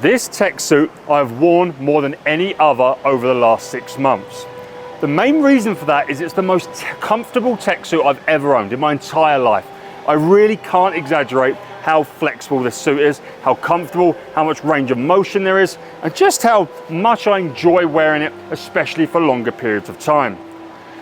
This tech suit I've worn more than any other over the last 6 months. The main reason for that is it's the most comfortable tech suit I've ever owned in my entire life. I really can't exaggerate how flexible this suit is, how comfortable, how much range of motion there is, and just how much I enjoy wearing it, especially for longer periods of time.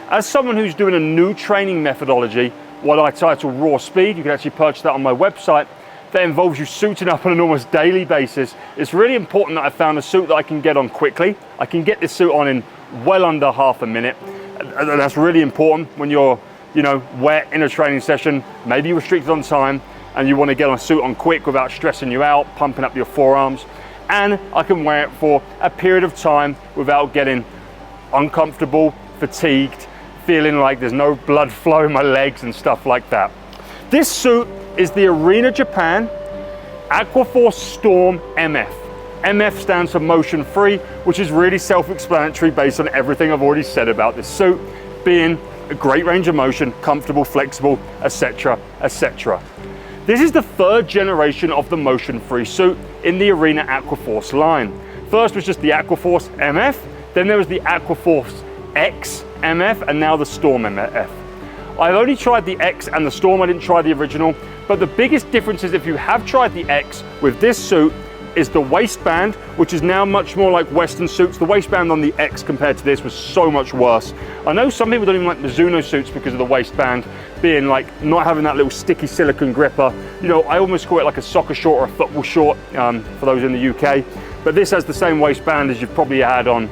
As someone who's doing a new training methodology, what I title Raw Speed, you can actually purchase that on my website, that involves you suiting up on an almost daily basis. It's really important that I found a suit that I can get on quickly. I can get this suit on in well under half a minute. And that's really important when you're, wet in a training session, maybe you're restricted on time, and you want to get on a suit on quick without stressing you out, pumping up your forearms. And I can wear it for a period of time without getting uncomfortable, fatigued, feeling like there's no blood flow in my legs and stuff like that. This suit is the Arena Japan Aquaforce Storm MF. MF stands for motion free, which is really self-explanatory based on everything I've already said about this suit, being a great range of motion, comfortable, flexible, etc., etc. This is the 3rd generation of the motion free suit in the Arena Aquaforce line. First was just the Aquaforce MF, then there was the Aquaforce X MF, and now the Storm MF. I've only tried the X and the Storm, I didn't try the original, but the biggest difference is if you have tried the X with this suit is the waistband, which is now much more like Western suits. The waistband on the X compared to this was so much worse. I know some people don't even like Mizuno suits because of the waistband being like not having that little sticky silicone gripper. I almost call it like a soccer short or a football short for those in the UK. But this has the same waistband as you've probably had on,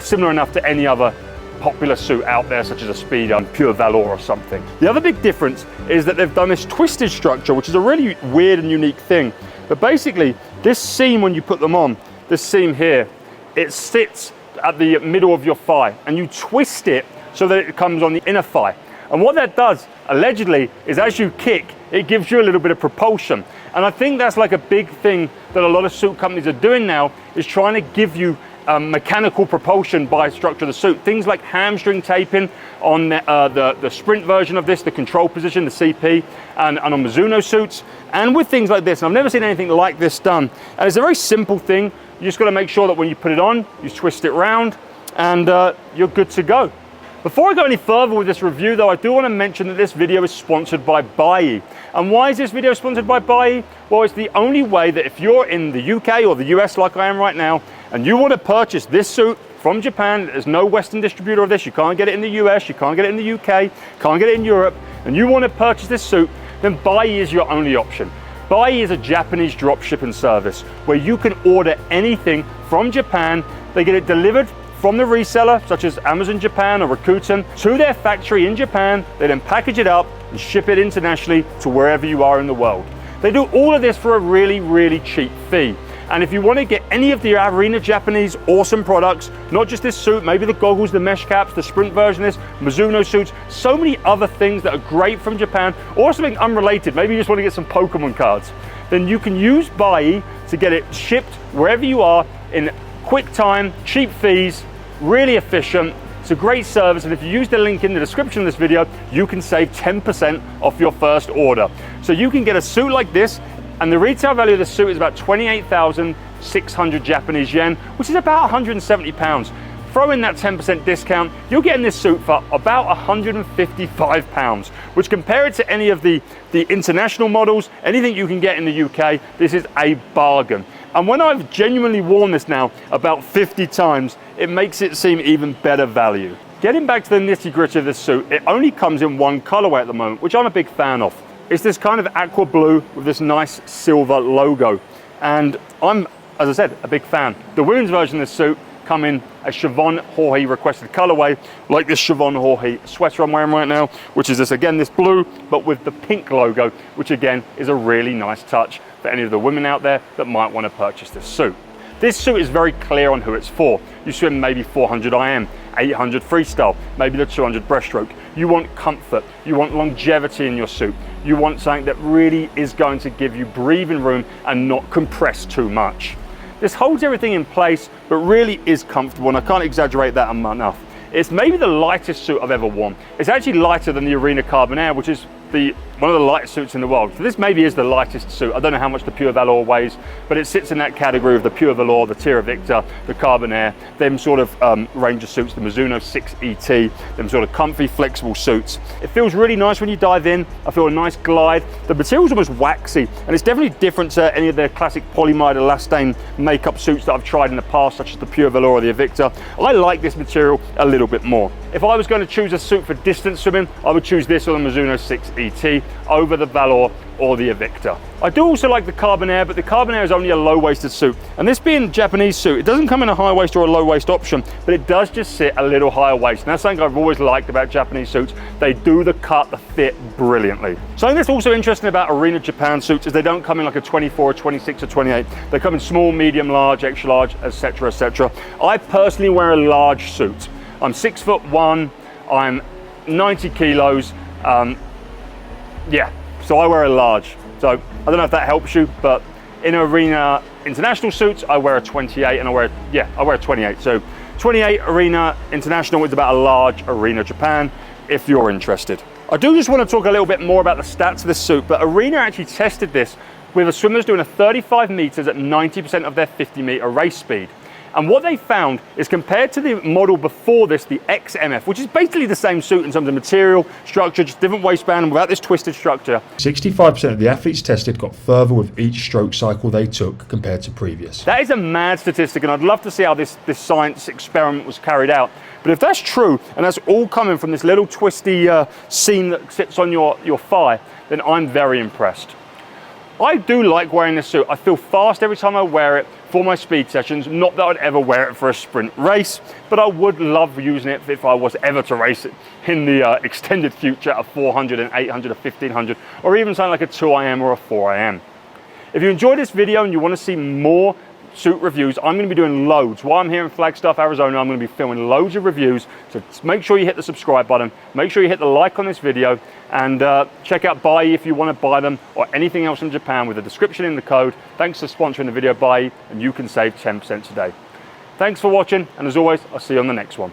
similar enough to any other popular suit out there, such as a Speed Pure Valor or something. The other big difference is that they've done this twisted structure, which is a really weird and unique thing. But basically, this seam, when you put them on, this seam here, it sits at the middle of your thigh, and you twist it so that it comes on the inner thigh. And what that does, allegedly, is as you kick, it gives you a little bit of propulsion. And I think that's like a big thing that a lot of suit companies are doing now, is trying to give you mechanical propulsion by structure of the suit. Things like hamstring taping on the sprint version of this, the control position, the CP, and on Mizuno suits, and with things like this. And I've never seen anything like this done. And it's a very simple thing. You just got to make sure that when you put it on, you twist it round, and you're good to go. Before I go any further with this review though, I do want to mention that this video is sponsored by Bai. And why is this video sponsored by Bai? Well, it's the only way that if you're in the UK or the US like I am right now, and you want to purchase this suit from Japan, there's no Western distributor of this, you can't get it in the US, you can't get it in the UK, can't get it in Europe, and you want to purchase this suit, then Bai is your only option. Bai is a Japanese drop shipping service where you can order anything from Japan, they get it delivered from the reseller, such as Amazon Japan or Rakuten, to their factory in Japan. They then package it up and ship it internationally to wherever you are in the world. They do all of this for a really, really cheap fee. And if you want to get any of the Arena Japanese awesome products, not just this suit, maybe the goggles, the mesh caps, the sprint version of this, Mizuno suits, so many other things that are great from Japan, or something unrelated, maybe you just want to get some Pokemon cards, then you can use Bai to get it shipped wherever you are in quick time, cheap fees, really efficient. It's a great service, and if you use the link in the description of this video, you can save 10% off your first order. So you can get a suit like this, and the retail value of the suit is about 28,600 Japanese yen, which is about 170 pounds. Throw in that 10% discount, you're getting this suit for about 155 pounds, which compared to any of the international models, anything you can get in the UK, this is a bargain. And when I've genuinely worn this now about 50 times, it makes it seem even better value. Getting back to the nitty gritty of this suit, it only comes in one colorway at the moment, which I'm a big fan of. It's this kind of aqua blue with this nice silver logo. And I'm, as I said, a big fan. The women's version of this suit come in a Siobhan Jorge requested colorway, like this Siobhan Jorge sweater I'm wearing right now, which is this, again, this blue, but with the pink logo, which again is a really nice touch for any of the women out there that might want to purchase this suit. This suit is very clear on who it's for. You swim maybe 400 IM, 800 freestyle, maybe the 200 breaststroke. You want comfort, you want longevity in your suit. You want something that really is going to give you breathing room and not compress too much. This holds everything in place, but really is comfortable, and I can't exaggerate that enough. It's maybe the lightest suit I've ever worn. It's actually lighter than the Arena Carbon Air, which is one of the lightest suits in the world. So this maybe is the lightest suit. I don't know how much the Pure Velour weighs, but it sits in that category of the Pure Velour, the Tira Victor, the Carbon Air, them sort of Ranger suits, the Mizuno 6 ET, them sort of comfy, flexible suits. It feels really nice when you dive in. I feel a nice glide. The material's almost waxy, and it's definitely different to any of the classic polyamide elastane makeup suits that I've tried in the past, such as the Pure Velour or the Invicta. I like this material a little bit more. If I was going to choose a suit for distance swimming, I would choose this or the Mizuno 6 ET over the Velour or the Invicta. I do also like the Carbon Air, but the Carbon Air is only a low-waisted suit. And this being a Japanese suit, it doesn't come in a high waist or a low waist option, but it does just sit a little higher waist. And that's something I've always liked about Japanese suits. They do the cut, the fit brilliantly. Something that's also interesting about Arena Japan suits is they don't come in like a 24, 26, or 28. They come in small, medium, large, extra large, etc., etc. I personally wear a large suit. I'm 6'1", I'm 90 kilos, yeah, so I wear a large. So I don't know if that helps you, but in Arena International suits, I wear a 28 and I wear a 28. So 28 Arena International is about a large Arena Japan, if you're interested. I do just want to talk a little bit more about the stats of this suit, but Arena actually tested this with the swimmers doing a 35 meters at 90% of their 50-meter race speed. And what they found is, compared to the model before this, the XMF, which is basically the same suit in terms of material, structure, just different waistband and without this twisted structure. 65% of the athletes tested got further with each stroke cycle they took compared to previous. That is a mad statistic, and I'd love to see how this science experiment was carried out. But if that's true, and that's all coming from this little twisty seam that sits on your thigh, then I'm very impressed. I do like wearing this suit. I feel fast every time I wear it for my speed sessions. Not that I'd ever wear it for a sprint race, but I would love using it if I was ever to race it in the extended future at 400 and 800 or 1500, or even something like a 2IM or a 4IM. If you enjoyed this video and you want to see more suit reviews, I'm going to be doing loads. While I'm here in Flagstaff, Arizona, I'm going to be filming loads of reviews. So make sure you hit the subscribe button, make sure you hit the like on this video, and check out Bai if you want to buy them or anything else from Japan with the description in the code. Thanks for sponsoring the video, Bai, and you can save 10% today. Thanks for watching, and as always, I'll see you on the next one.